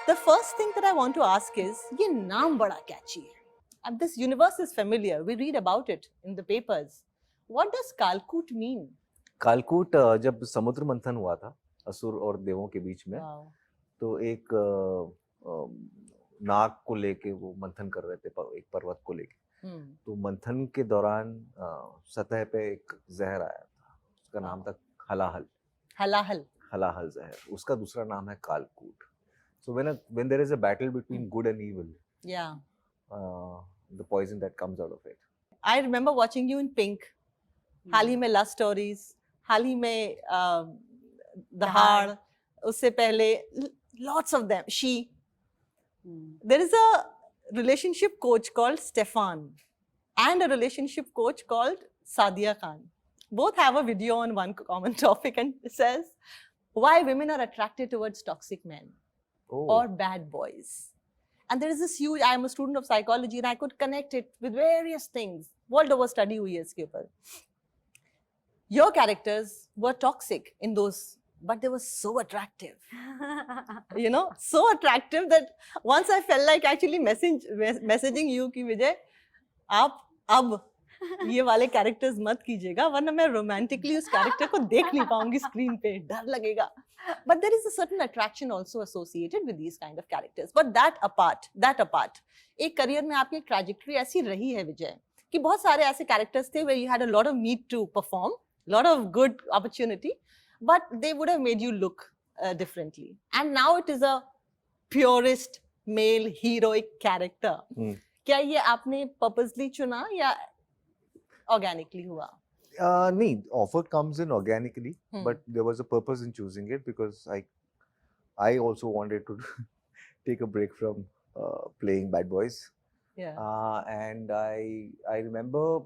The first thing that I want to ask is, ये नाम बड़ा catchy है. And this universe is familiar. We read about it in the papers. What does Kaalkoot mean? कालकूट जब समुद्र मंथन हुआ था असुर और देवों के बीच में, Wow. तो एक नाग को लेके वो मंथन कर रहे थे एक पर्वत को लेके. तो मंथन के दौरान सतह पे एक जहर आया था, उसका नाम था हलाहल. हलाहल जहर. उसका दूसरा नाम है कालकूट. So when there is a battle between good and evil, Yeah. The poison that comes out of it. I remember watching you in Pink. हाल ही में Love Stories, हाल ही में The Hard, उससे पहले lots of them. She. There is a relationship coach called Stefan and a relationship coach called Sadia Khan. Both have a video on one common topic and it says why women are attracted towards toxic men or bad boys. And there is this huge, I am a student of psychology and I could connect it with various things. World over study हुई है इसके ऊपर. Your characters were toxic in those, but they were so attractive. You know, so attractive that once I felt like actually messaging you कि विजय, आप अब ये वाले characters मत कीजिएगा, वरना मैं romantically उस character को देख नहीं पाऊंगी screen पे, डर लगेगा. But there is a certain attraction also associated with these kind of characters. But that apart, एक career में आपकी एक trajectory ऐसी रही है विजय कि बहुत सारे ऐसे characters थे where you had a lot of need to perform, lot of good opportunity, but they would have made you look differently. And now it is a purest male heroic character. क्या ये आपने purposely चुना या organically हुआ? No, offer comes in organically, but there was a purpose in choosing it because I also wanted to take a break from playing bad boys. Yeah. And I remember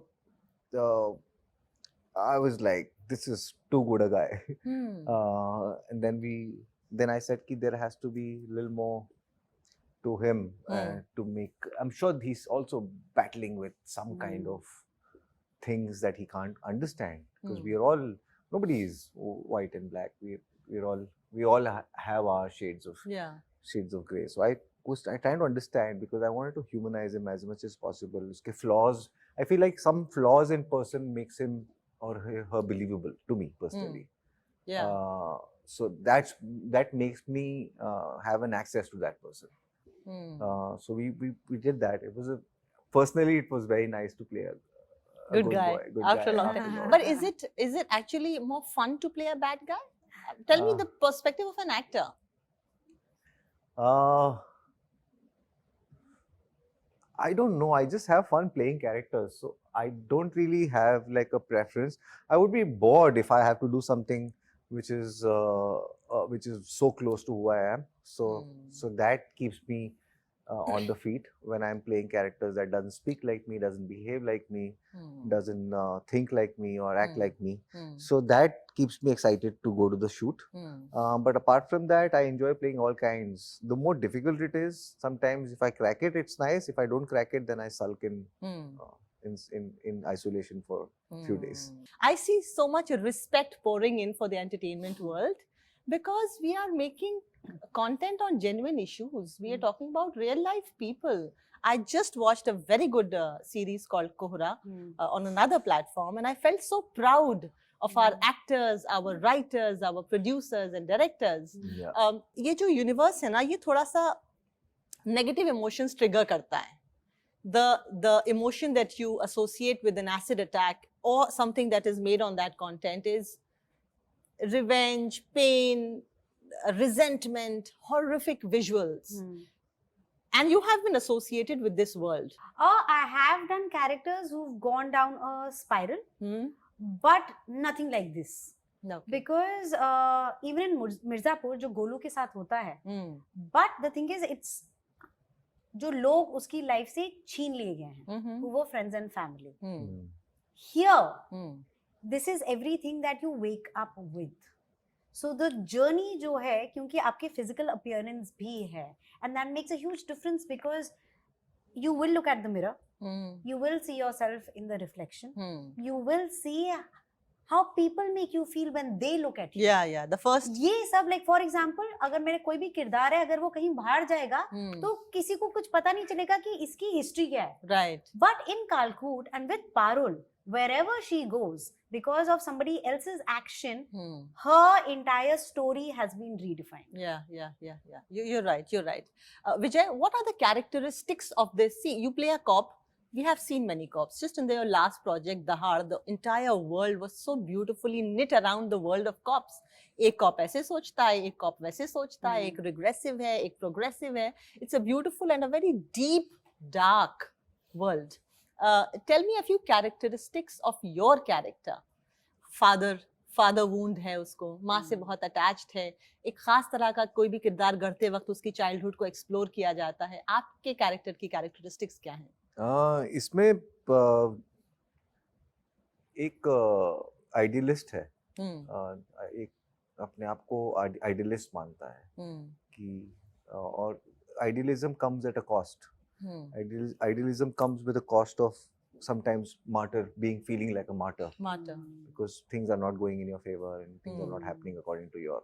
I was like, this is too good a guy. And then I said that there has to be a little more to him to make. I'm sure he's also battling with some kind of things that he can't understand because nobody is white and black. We all have our shades of gray. So I was trying to understand because I wanted to humanize him as much as possible. Uske flaws, I feel like some flaws in person makes him or her believable to me personally. So that makes me have an access to that person. So we did that. Personally it was very nice to play a good guy after a long time. But is it actually more fun to play a bad guy? Tell me the perspective of an actor. I don't know. I just have fun playing characters. So I don't really have like a preference. I would be bored if I have to do something which is so close to who I am. So that keeps me on the feet when I'm playing characters that doesn't speak like me, doesn't behave like me, doesn't think like me or act like me. So that keeps me excited to go to the shoot. But apart from that, I enjoy playing all kinds. The more difficult it is, sometimes if I crack it, it's nice. If I don't crack it, then I sulk in isolation for a few days. I see so much respect pouring in for the entertainment world because we are making content on genuine issues. We are talking about real life people. I just watched a very good series called Kohra on another platform and I felt so proud of our actors, our writers, our producers and directors. ये जो universe है ना, ये थोड़ा सा negative emotions trigger करता है. The emotion that you associate with an acid attack or something that is made on that content is revenge, pain, resentment, horrific visuals. And you have been associated with this world. I have done characters who've gone down a spiral, but nothing like this. No. Because even in Mirzapur, जो गोलू के साथ होता है, but the thing is, it's जो लोग उसकी life से छीन लिए गए हैं, वो friends and family. Here, this is everything that you wake up with. So the journey जो है, क्योंकि आपके physical appearance भी है, and that makes a huge difference because you will look at the mirror, you will see yourself in the reflection, you will see how people make you feel when they look at you. Yeah, the first. ये सब like for example, अगर मेरे कोई भी किरदार है, अगर वो कहीं बाहर जाएगा, तो किसी को कुछ पता नहीं चलेगा कि इसकी हिस्ट्री क्या है. Right. But in Kaalkoot and with Parul, wherever she goes, because of somebody else's action, her entire story has been redefined. Yeah. You're right. Vijay, what are the characteristics of this? See, you play a cop. We have seen many cops. Just in their last project, Dahar, the entire world was so beautifully knit around the world of cops. एक corp ऐसे सोचता है, एक corp वैसे सोचता है, एक regressive है, एक प्रोग्रेसिव है. It's a beautiful and a very deep, dark world. Tell me a few characteristics of your character. Father wound है उसको, माँ से बहुत attached है, एक खास तरह का कोई भी किरदार गढ़ते वक्त उसकी चाइल्डहुड को एक्सप्लोर किया जाता है. आपके कैरेक्टर की कैरेक्टरिस्टिक्स क्या हैं? इसमें एक आइडियलिस्ट है, एक अपने आप को आइडियलिस्ट मानता है कि और idealism comes at a cost. Idealism comes with a cost of sometimes being feeling like a martyr because things are not going in your favor and things are not happening according to your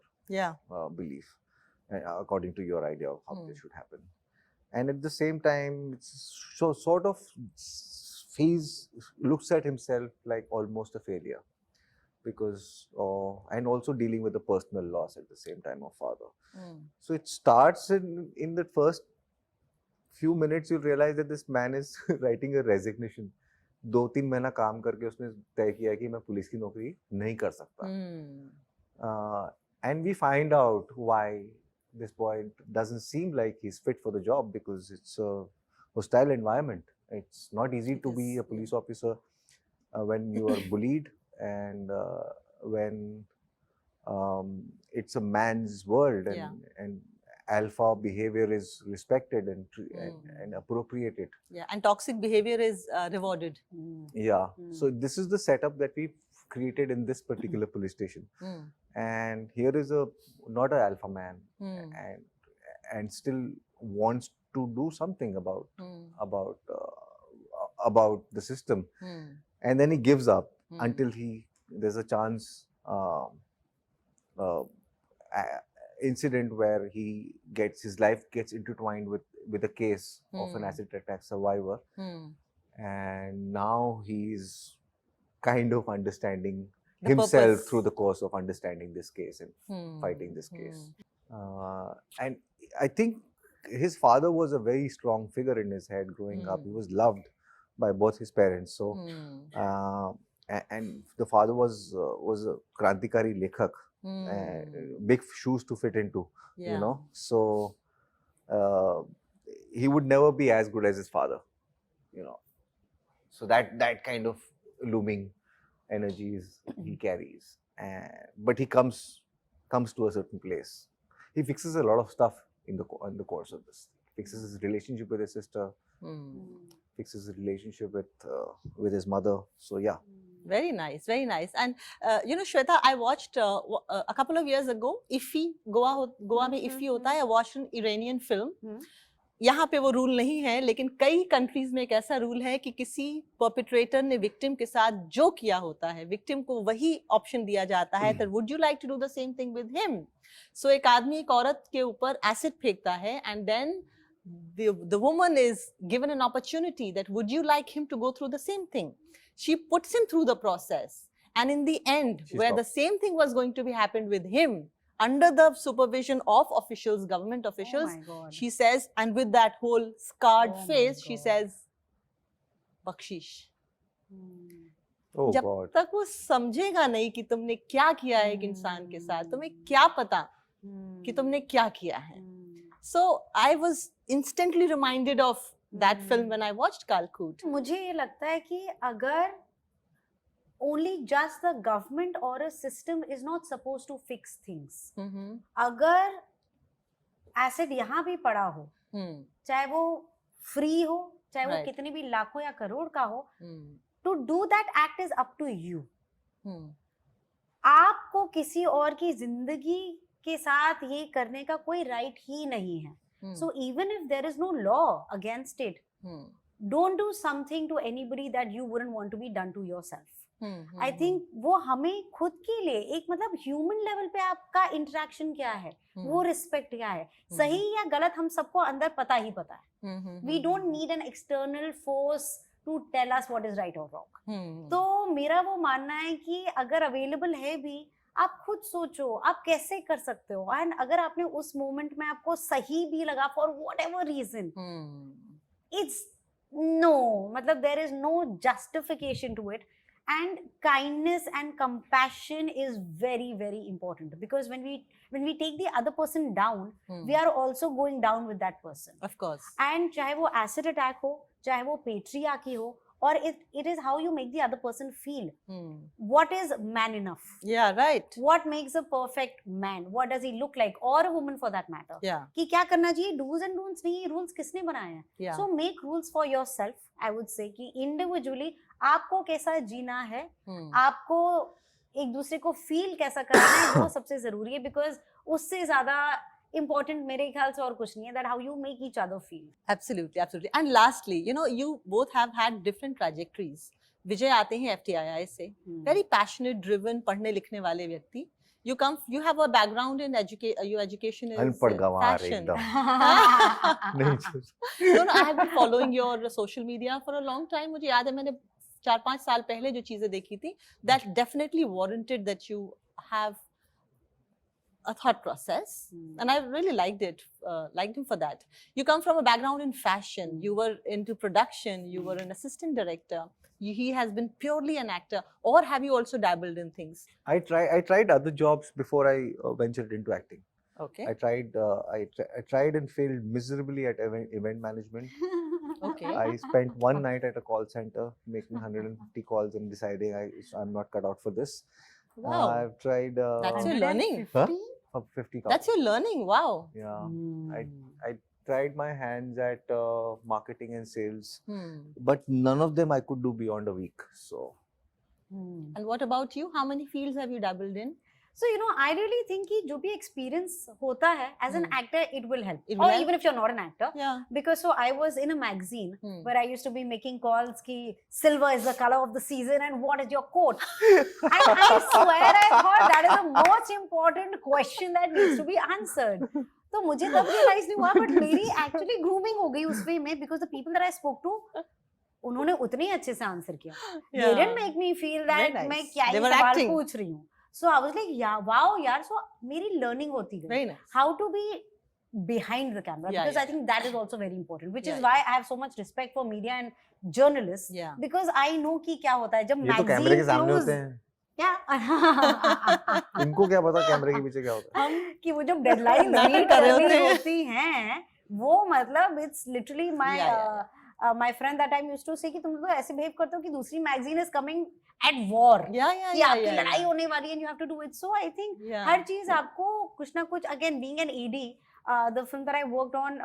belief, according to your idea of how they should happen. And at the same time, it's so sort of looks at himself like almost a failure because and also dealing with the personal loss at the same time of father. So it starts in the first few minutes you'll realize that this man is writing a resignation. 2-3 महीना काम करके उसने तय किया कि मैं police की नौकरी नहीं कर सकता. And we find out why this boy doesn't seem like he's fit for the job because it's a hostile environment. It's not easy to be a police officer when you are bullied and when it's a man's world and alpha behavior is respected and appropriated. And toxic behavior is rewarded. So this is the setup that we created in this particular police station. And here is not an alpha man and still wants to do something about the system. And then he gives up until there's a chance incident where his life gets intertwined with a case of an acid attack survivor, and now he's kind of understanding himself through the course of understanding this case and fighting this case. And I think his father was a very strong figure in his head growing up. He was loved by both his parents. So and the father was a krantikari lekhak. Big shoes to fit into, you know. So he would never be as good as his father, you know. So that kind of looming energies he carries, but he comes to a certain place. He fixes a lot of stuff in the course of this. Fixes his relationship with his sister, fixes his relationship with his mother. So yeah. Very nice. And you know, Shweta, I watched a couple of years ago, Iffy, Goa में Iffy होता है. I watched an Iranian film. यहाँ पे वो rule नहीं है, लेकिन कई कंट्रीज में एक ऐसा रूल है कि किसी परपिट्रेटर ने विक्टिम के साथ जो किया होता है, विक्टिम को वही ऑप्शन दिया जाता है, that would you like to do the same thing with him? So एक आदमी एक औरत के ऊपर एसिड फेंकता है, and then the woman is given an opportunity that would you like him to go through the same thing? She puts him through the process, and in the end, the same thing was going to be happened with him, under the supervision of officials, government officials, she says, and with that whole scarred face, she says, "Bakshish." जब तक वो समझेगा नहीं कि तुमने क्या किया है एक इंसान के साथ, तुम्हें क्या पता कि तुमने क्या किया है. So I was instantly reminded of that film when I watched Kaalkoot. मुझे ये लगता है कि अगर only just the government or a system is not supposed to fix things. अगर एसिड यहाँ भी पड़ा हो, चाहे वो फ्री हो, चाहे वो कितने भी लाखों या करोड़ का हो, to do that act is up to you. आपको किसी और की जिंदगी के साथ ये करने का कोई राइट ही नहीं है. So even if there is no law against it, don't do something to anybody that you wouldn't want to be done to yourself. I think वो हमें खुद के लिए एक मतलब ह्यूमन लेवल पे आपका इंटरेक्शन क्या है, वो रिस्पेक्ट क्या है, सही या गलत हम सबको अंदर पता ही पता है. We don't need an external force to tell us what is right और रॉन्ग. तो मेरा वो मानना है कि अगर अवेलेबल है भी, आप खुद सोचो आप कैसे कर सकते हो, एंड अगर आपने उस मोमेंट में आपको सही भी लगा for whatever reason, it's no मतलब there is no justification to it. And kindness and compassion is very very important, because when we take the other person down, we are also going down with that person. Of course. And चाहे वो acid attack हो, चाहे वो patriarchy हो, or it is how you make the other person feel. What is man enough? Yeah, right. What makes a perfect man? What does he look like, or a woman for that matter? Yeah. कि क्या करना चाहिए, do's and don'ts नहीं, rules किसने बनाए हैं? Yeah. So make rules for yourself. I would say कि individually आपको कैसा जीना है, आपको एक दूसरे को फील कैसा करना है, वो सबसे जरूरी है, बिकॉज उससे ज्यादा important मेरे ख्याल से और कुछ नहीं है, that how you make each other feel. Absolutely, absolutely. And lastly, you know, you both have had different trajectories. विजय आते हैं FTII से, very passionate, driven, पढ़ने लिखने वाले व्यक्ति. You have a background in your education is अनपढ़ गंवार fashion. एकदम. नहीं No, I have been following your social media for a long time. मुझे याद है मैंने 4-5 साल पहले जो चीजें देखी थी, that definitely warranted that you have a thought process, and I really liked him for that. You come from a background in fashion, you were into production, you were an assistant director. He has been purely an actor, or have you also dabbled in things? I tried other jobs before I ventured into acting. Okay. I tried and failed miserably at event management. Okay. I spent one night at a call center making 150 calls and deciding I'm not cut out for this. Wow. I've tried. That's your learning. Huh? 50 calls. That's your learning. Wow. Yeah. I tried my hands at marketing and sales, but none of them I could do beyond a week. So. And what about you? How many fields have you dabbled in? So, you know, I really think कि जो भी experience होता है as an actor, it will help. It will or help. even if you're not an actor. Yeah. Because so I was in a magazine where I used to be making calls कि silver is the color of the season and what is your coat? And I swear I thought that is the most important question that needs to be answered. तो मुझे तब realize नहीं हुआ, but मेरी actually grooming हो गई उस way में, because the people that I spoke to, उन्होंने उतने ही अच्छे से आंसर किया. They didn't make me feel that मैं क्या ही सवाल पूछ रही हूँ. So I was like, yeah, wow, yaar. So मेरी learning होती गई. Very nice. How to be behind the camera, because I think that is also very important. Which is why I have so much respect for media and journalists. Yeah. Because I know कि क्या होता है जब ये तो कैमरे के सामने होते हैं. क्या? इनको क्या पता कैमरे के पीछे क्या होता है? हम कि वो जब डेडलाइन मीट कर रही होती हैं, वो मतलब it's literally my friend that time used to say कि तुम तो ऐसे behave करते हो कि दूसरी magazine is coming at war. कि आपकी लड़ाई होने वाली है and you have to do it. So I think हर चीज आपको कुछ ना कुछ, again being an AD, the film that I worked on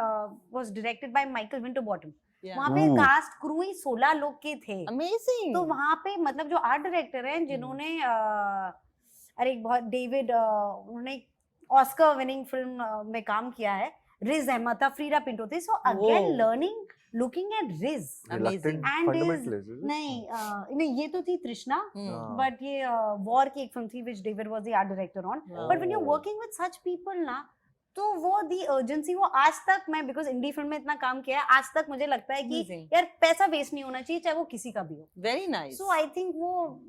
was directed by Michael Winterbottom. वहाँ पे कास्ट क्रू ही 16 लोग के थे. Amazing. तो वहाँ पे मतलब जो आर्ट डायरेक्टर हैं जिन्होंने अरे एक बहुत डेविड, उन्होंने ऑस्कर विनिंग फिल्म में काम किया है, रिज अहमद था, फ्रीडा पिंटो थे. So again learning looking at Riz. Amazing. And नहीं ये तो थी तृष्णा, but ये war की एक फिल्म थी which David was the art director on. But when you're working with such people ना, तो वो the urgency, वो आज तक मैं because इंडी फिल्म में इतना काम किया है, आज तक मुझे लगता है कि यार पैसा वेस्ट नहीं होना चाहिए, चाहे वो किसी का भी हो. Very nice. So I think वो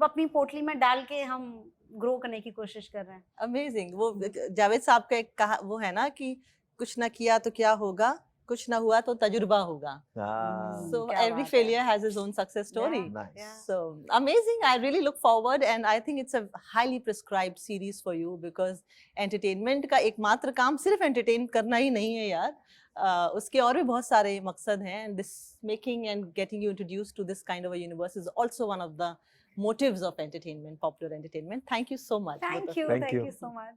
अपनी पोटली में डाल के हम ग्रो करने की कोशिश कर रहे हैं. Amazing. वो जावेद साहब का एक कहा वो है ना कि कुछ ना किया तो क्या होगा, कुछ ना हुआ तो तजुर्बा होगा. So every failure has its own success story. Nice. So amazing. I really look forward, and I think it's a highly prescribed series for you, because entertainment का एकमात्र काम सिर्फ entertain करना ही नहीं है यार. उसके और भी बहुत सारे मकसद हैं, and this making and getting you introduced to this kind of a universe is also one of the motives of entertainment, popular entertainment. Thank you so much. Thank you so much.